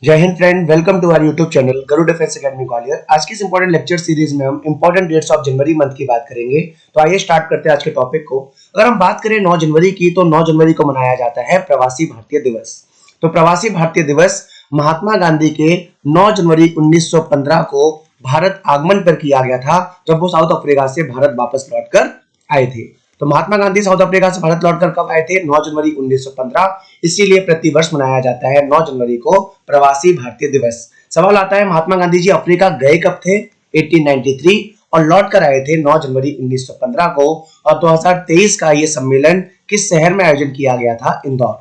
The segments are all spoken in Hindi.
जय Hind friend, welcome to our YouTube channel Garud defence academy Gwalior. आज की इस इंपॉर्टेंट लेक्चर सीरीज में हम important dates of January month की बात करेंगे। तो आइए स्टार्ट करते हैं आज के टॉपिक को। अगर हम बात करें 9 जनवरी की, तो 9 जनवरी को मनाया जाता है प्रवासी भारतीय दिवस। तो प्रवासी भारतीय दिवस महात्मा गांधी के 9 जनवरी 1915 को भारत आगमन पर किया गया था, जब वो साउथ अफ्रीका से भारत वापस लौट कर आए थे। तो महात्मा गांधी साउथ अफ्रीका से भारत लौटकर कब आए थे? 9 जनवरी 1915। इसीलिए प्रतिवर्ष मनाया जाता है 9 जनवरी को प्रवासी भारतीय दिवस। सवाल आता है, महात्मा गांधी जी अफ्रीका गए कब थे? 1893 और लौट कर आए थे 9 जनवरी 1915 को। और 2023 का ये सम्मेलन किस शहर में आयोजन किया गया था? इंदौर।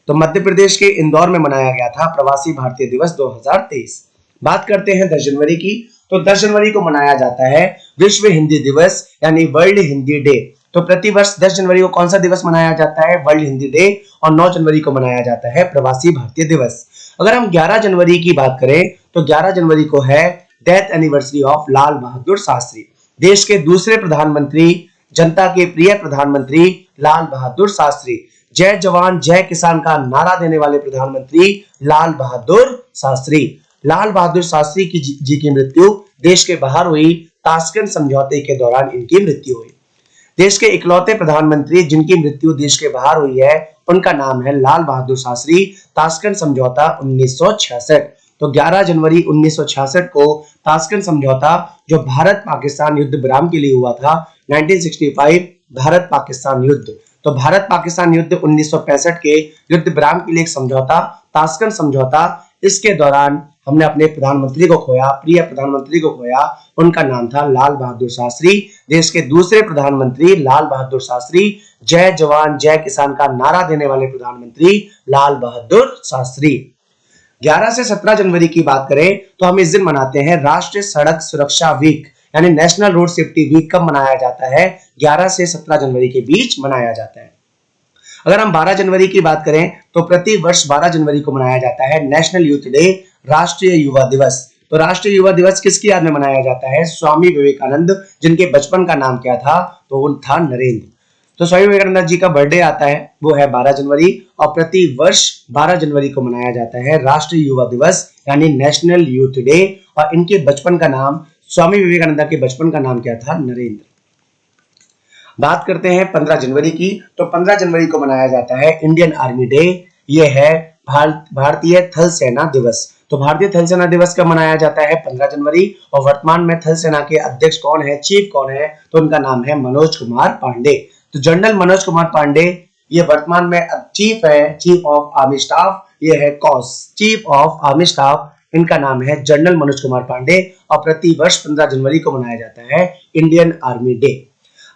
तो मध्य प्रदेश के इंदौर में मनाया गया था प्रवासी भारतीय दिवस 2023। बात करते हैं 10 जनवरी की। तो 10 जनवरी को मनाया जाता है विश्व हिंदी दिवस, यानी वर्ल्ड हिंदी डे। तो प्रतिवर्ष 10 जनवरी को कौन सा दिवस मनाया जाता है? World Hindi day. और 9 जनवरी को मनाया जाता है प्रवासी भारतीय दिवस। अगर हम 11 जनवरी की बात करें, तो 11 जनवरी को है death anniversary of Lal Bahadur Shastri. देश के दूसरे प्रधानमंत्री, जनता के प्रिय प्रधानमंत्री लाल बहादुर शास्त्री। जय जवान जय किसान का नारा देने वाले प्रधानमंत्री लाल बहादुर शास्त्री। लाल बहादुर शास्त्री जी की मृत्यु देश के बाहर हुई। ताशकंद समझौते के दौरान इनकी मृत्यु हुई। देश के इकलौते प्रधानमंत्री जिनकी मृत्यु देश के बाहर हुई है, उनका नाम है लाल बहादुर शास्त्री। ताशकंद समझौता 1966। तो 11 जनवरी 1966 को ताशकंद समझौता, जो भारत पाकिस्तान युद्ध विराम के लिए हुआ था, 1965 भारत पाकिस्तान युद्ध। तो भारत पाकिस्तान युद्ध 1965 के युद्ध विराम के लिए एक समझौता, ताशकंद समझौता। इसके दौरान हमने अपने प्रधानमंत्री को खोया, प्रिय प्रधानमंत्री को खोया। उनका नाम था लाल बहादुर शास्त्री। देश के दूसरे प्रधानमंत्री लाल बहादुर शास्त्री। जय जवान जय किसान का नारा देने वाले प्रधानमंत्री लाल बहादुर शास्त्री। 11 से 17 जनवरी की बात करें, तो हम इस दिन मनाते हैं राष्ट्रीय सड़क सुरक्षा वीक, यानी नेशनल रोड सेफ्टी वीक। कब मनाया जाता है? 11 से 17 जनवरी के बीच मनाया जाता है। अगर हम 12 जनवरी की बात करें, तो प्रति वर्ष 12 जनवरी को मनाया जाता है नेशनल यूथ डे, राष्ट्रीय युवा दिवस। तो राष्ट्रीय युवा दिवस किसकी याद में मनाया जाता है? स्वामी विवेकानंद, जिनके बचपन का नाम क्या था? तो वो था नरेंद्र। तो स्वामी विवेकानंद जी का बर्थडे आता है, वो है 12 जनवरी। और प्रति वर्ष 12 जनवरी को मनाया जाता है राष्ट्रीय युवा दिवस, यानी नेशनल यूथ डे। और इनके बचपन का नाम, स्वामी विवेकानंद के बचपन का नाम क्या था? नरेंद्र। बात करते हैं 15 जनवरी की। तो 15 जनवरी को मनाया जाता है इंडियन आर्मी डे। यह है भारतीय थल सेना दिवस। तो भारतीय थल सेना दिवस कब मनाया जाता है? 15 जनवरी। और वर्तमान में थल सेना के अध्यक्ष कौन है, चीफ कौन है? तो उनका नाम है मनोज कुमार पांडे। तो जनरल मनोज कुमार पांडे ये वर्तमान में चीफ है, चीफ ऑफ आर्मी स्टाफ। ये है cos, chief of army staff. इनका नाम है जनरल मनोज कुमार पांडे। और प्रति वर्ष 15 जनवरी को मनाया जाता है इंडियन आर्मी डे।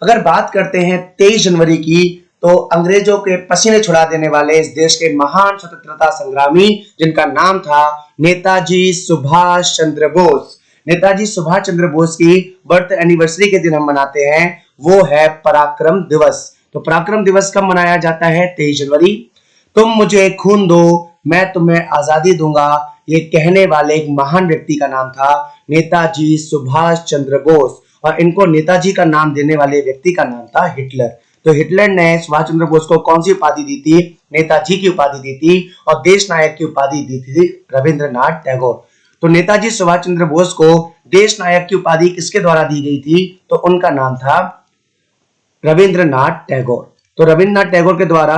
अगर बात करते हैं 23 जनवरी की, तो अंग्रेजों के पसीने छुड़ा देने वाले इस देश के महान स्वतंत्रता संग्रामी, जिनका नाम था नेताजी सुभाष चंद्र बोस। नेताजी सुभाष चंद्र बोस की बर्थ एनिवर्सरी के दिन हम मनाते हैं, वो है पराक्रम दिवस। तो पराक्रम दिवस कब मनाया जाता है? 23 जनवरी। तुम मुझे खून दो, मैं तुम्हें आजादी दूंगा, ये कहने वाले एक महान व्यक्ति का नाम था नेताजी सुभाष चंद्र बोस। और इनको नेताजी का नाम देने वाले व्यक्ति का नाम था हिटलर। तो हिटलर ने सुभाष चंद्र बोस को कौन सी उपाधि दी थी? नेताजी की उपाधि दी थी। और देश नायक की उपाधि दी थी रविंद्रनाथ टैगोर। तो नेताजी सुभाष चंद्र बोस को देश नायक की उपाधि किसके द्वारा दी गई थी? तो उनका नाम था रविंद्रनाथ टैगोर। तो रविंद्रनाथ टैगोर के द्वारा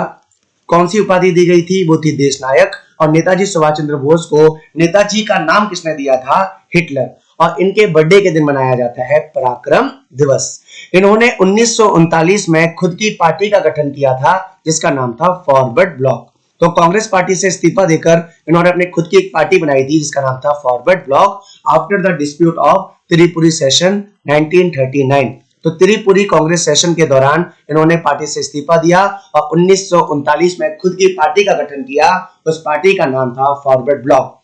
कौन सी उपाधि दी गई थी? वो थी देश नायक। और नेताजी सुभाष चंद्र बोस को नेताजी का नाम किसने दिया था? हिटलर। और इनके बर्थडे के दिन मनाया जाता है पराक्रम दिवस। इन्होंने 1939 में खुद की पार्टी का गठन किया था, जिसका नाम था फॉरवर्ड ब्लॉक। तो कांग्रेस पार्टी से इस्तीफा देकर इन्होंने अपने खुद की एक पार्टी बनाई थी, जिसका नाम था forward block, after the dispute of Tripuri session 1939। तो त्रिपुरी कांग्रेस सेशन के दौरान इन्होंने पार्टी से इस्तीफा दिया और 1939 में खुद की पार्टी का गठन किया। उस पार्टी का नाम था फॉरवर्ड ब्लॉक।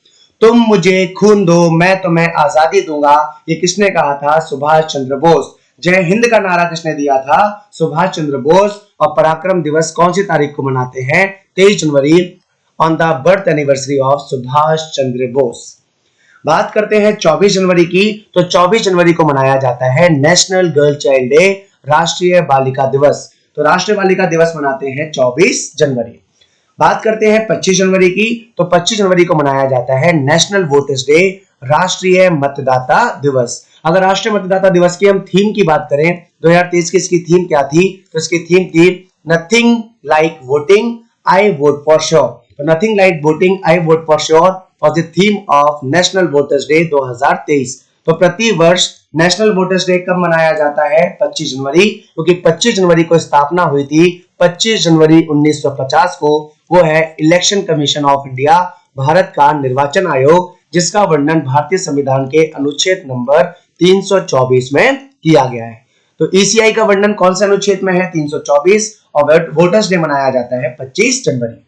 तुम मुझे खून दो, मैं तुम्हें आजादी दूंगा, ये किसने कहा था? सुभाष चंद्र बोस। जय हिंद का नारा किसने दिया था? सुभाष चंद्र बोस। और पराक्रम दिवस कौन सी तारीख को मनाते हैं? 23 जनवरी, on the birth anniversary of Subhash Chandra Bose. बात करते हैं 24 जनवरी की। तो 24 जनवरी को मनाया जाता है नेशनल गर्ल चाइल्ड डे, राष्ट्रीय बालिका दिवस। तो राष्ट्रीय बालिका दिवस मनाते हैं 24 जनवरी। बात करते हैं 25 जनवरी की, तो 25 जनवरी को मनाया जाता है नेशनल वोटर्स डे, राष्ट्रीय मतदाता दिवस। अगर राष्ट्रीय मतदाता दिवस की हम थीम की बात करें 2023 की, इसकी थीम क्या थी, तो इसकी थीम थी nothing like voting, I vote for sure. तो nothing like voting, I vote for sure for the theme of national voters day 2023। तो प्रति वर्ष नेशनल वोटर्स डे कब मनाया जाता है? 25 जनवरी, क्योंकि 25 जनवरी को स्थापना हुई थी 25 जनवरी 1950 को। वो है election commission of India, Bharat का निर्वाचन आयोग, जिसका वर्णन भारतीय संविधान के अनुच्छेद नंबर 324 में किया गया है। तो ईसीआई का वर्णन कौन से अनुच्छेद में है? 324। और वोटर्स डे मनाया जाता है 25 जनवरी।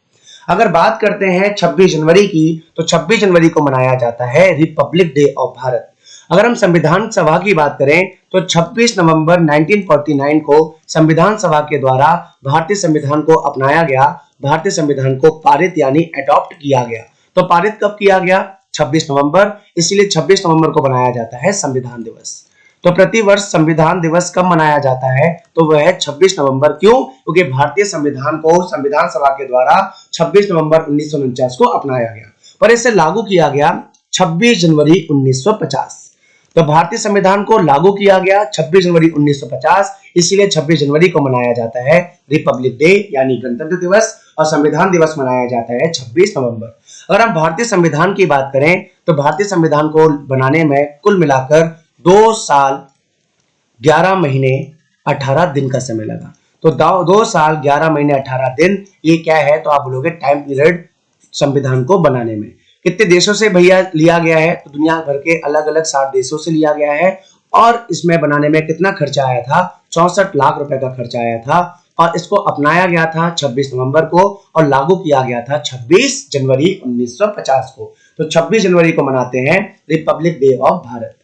अगर बात करते हैं 26 जनवरी की, तो 26 जनवरी को मनाया जाता है रिपब्लिक डे ऑफ भारत। अगर हम संविधान सभा की बात करें तो 26 नवंबर 1949 को संविधान सभा के द्वारा भारतीय संविधान को अपनाया गया, भारतीय संविधान को पारित यानी अडॉप्ट किया गया। तो पारित कब किया गया? 26 नवंबर, इसलिए 26 नवंबर को मनाया जाता है संविधान दिवस। तो प्रतिवर्ष संविधान दिवस कब मनाया जाता है? तो वह है 26 नवंबर। क्यों? क्योंकि भारतीय संविधान को संविधान सभा के द्वारा 26 नवंबर 1949 को अपनाया गया, पर इसे लागू किया गया 26 जनवरी 1950। तो भारतीय संविधान को लागू किया गया 26 जनवरी 1950, इसलिए 26 जनवरी को मनाया जाता है रिपब्लिक डे यानी गणतंत्र दिवस, और संविधान दिवस मनाया जाता है 26 नवंबर। अगर हम भारतीय संविधान की बात करें तो भारतीय संविधान को बनाने में कुल मिलाकर 2 साल 11 महीने 18 दिन का समय लगा। तो 2 साल 11 महीने 18 दिन, ये क्या है? तो आप बोलोगे टाइम पीरियड संविधान को बनाने में। कितने देशों से भैया लिया गया है? तो दुनिया भर के अलग अलग 60 देशों से लिया गया है। और इसमें बनाने में कितना खर्चा आया था? 64 लाख रुपए का खर्चा आया था। और इसको अपनाया गया था 26 नवंबर को और लागू किया गया था 26 जनवरी 1950 को। तो 26 जनवरी को मनाते हैं रिपब्लिक डे ऑफ भारत।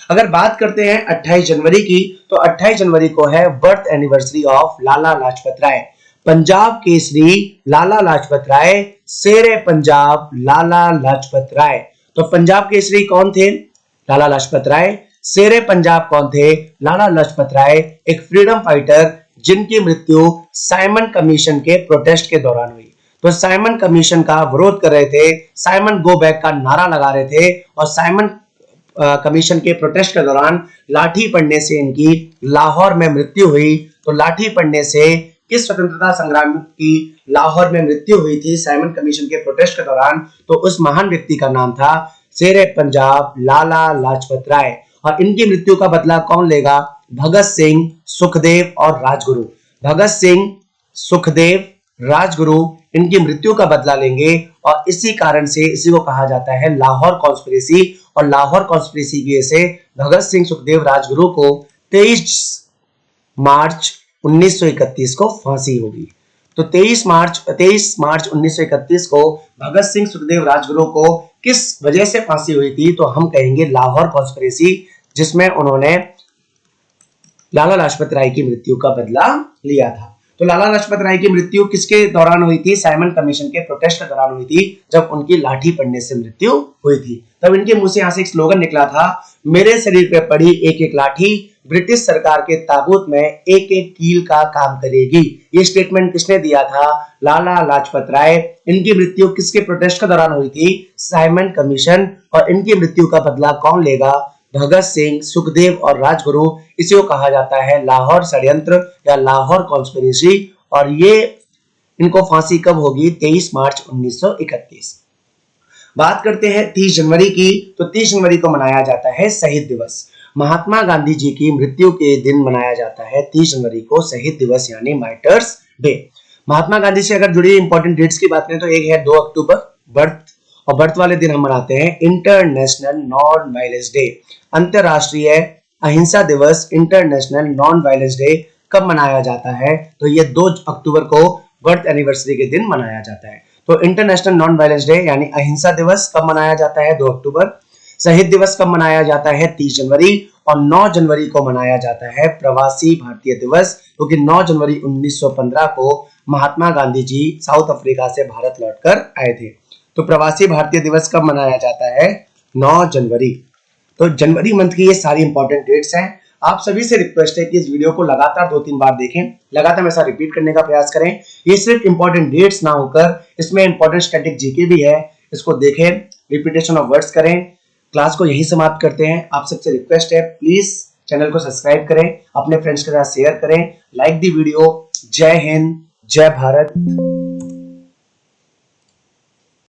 अगर बात करते हैं 28 जनवरी की, तो 28 जनवरी को है birth anniversary of Lala Lajpat Rai. Punjab Kesari Lala Lajpat Rai, शेरे पंजाब लाला लाजपत राय। तो पंजाब केसरी कौन थे? लाला लाजपत राय। शेरे पंजाब कौन थे? लाला लाजपत राय, एक फ्रीडम फाइटर जिनकी मृत्यु साइमन कमीशन के प्रोटेस्ट के दौरान हुई। तो साइमन कमीशन का विरोध कर रहे थे, साइमन गो बैक का नारा लगा रहे थे, और साइमन कमीशन के प्रोटेस्ट के दौरान लाठी पड़ने से इनकी लाहौर में मृत्यु हुई। तो लाठी पड़ने से किस स्वतंत्रता संग्राम की लाहौर में मृत्यु हुई थी साइमन कमीशन के प्रोटेस्ट के दौरान? तो उस महान व्यक्ति का नाम था शेरे पंजाब लाला लाजपत राय। और इनकी मृत्यु का बदला कौन लेगा? भगत सिंह, सुखदेव और राजगुरु। भगत सिंह, सुखदेव, राजगुरु इनकी मृत्यु का बदला लेंगे, और इसी कारण से इसी को कहा जाता है लाहौर कॉन्स्पिरेसी। और लाहौर कॉन्स्पिरेसी की वजह से भगत सिंह, सुखदेव, राजगुरु को 23 मार्च 1931 को फांसी होगी। तो 23 मार्च 1931 को भगत सिंह, सुखदेव, राजगुरु को किस वजह से फांसी हुई थी? तो हम कहेंगे लाहौर कॉन्स्पिरेसी, जिसमें उन्होंने लाला लाजपत राय की मृत्यु का बदला लिया था। तो लाला लाजपत राय की मृत्यु किसके दौरान हुई थी? साइमन कमीशन के प्रोटेस्ट के दौरान हुई थी, जब उनकी लाठी पड़ने से मृत्यु हुई थी। तब इनके मुंह से यहाँ से एक स्लोगन निकला था, मेरे शरीर पे पड़ी एक एक लाठी ब्रिटिश सरकार के ताबूत में एक एक कील का काम करेगी। ये स्टेटमेंट किसने दिया था? लाला लाजपत राय। इनकी मृत्यु किसके प्रोटेस्ट के दौरान हुई थी? Simon commission. और इनकी मृत्यु का बदला कौन लेगा? भगत सिंह, सुखदेव और राजगुरु। इसी को कहा जाता है लाहौर षड्यंत्र या लाहौर कॉन्स्पिरेसी। और ये इनको फांसी कब होगी? 23 मार्च 1931। बात करते हैं 30 जनवरी की, तो 30 जनवरी को मनाया जाता है शहीद दिवस। महात्मा गांधी जी की मृत्यु के दिन मनाया जाता है 30 जनवरी को शहीद दिवस यानी मार्टर्स डे। महात्मा गांधी से अगर जुड़ी इंपॉर्टेंट डेट्स की बात करें तो एक है 2 अक्टूबर बर्थ, और बर्थ वाले दिन हम मनाते हैं इंटरनेशनल नॉन वायलेंस डे, अंतरराष्ट्रीय अहिंसा दिवस। इंटरनेशनल नॉन वायलेंस डे कब मनाया जाता है? तो ये 2 अक्टूबर को बर्थ एनिवर्सरी के दिन मनाया जाता है। तो इंटरनेशनल नॉन वायलेंस डे यानी अहिंसा दिवस कब मनाया जाता है? 2 अक्टूबर। शहीद दिवस कब मनाया जाता है? 30 जनवरी। और 9 जनवरी को मनाया जाता है प्रवासी भारतीय दिवस, क्योंकि 9 जनवरी 1915 को महात्मा गांधी जी साउथ अफ्रीका से भारत लौटकर आए थे। तो प्रवासी भारतीय दिवस कब मनाया जाता है? 9 जनवरी। तो जनवरी मंथ की ये सारी इंपॉर्टेंट डेट्स हैं। आप सभी से रिक्वेस्ट है कि इस वीडियो को लगातार 2-3 बार देखें, लगातार हमेशा रिपीट करने का प्रयास करें। ये सिर्फ इंपॉर्टेंट डेट्स ना होकर इसमें इंपॉर्टेंट स्टैटिक जीके भी है, इसको देखें, रिपीटेशन ऑफ वर्ड्स करें। क्लास को यही समाप्त करते हैं। आप सबसे रिक्वेस्ट है, प्लीज चैनल को सब्सक्राइब करें, अपने फ्रेंड्स के साथ शेयर करें, लाइक दी वीडियो। जय हिंद, जय भारत।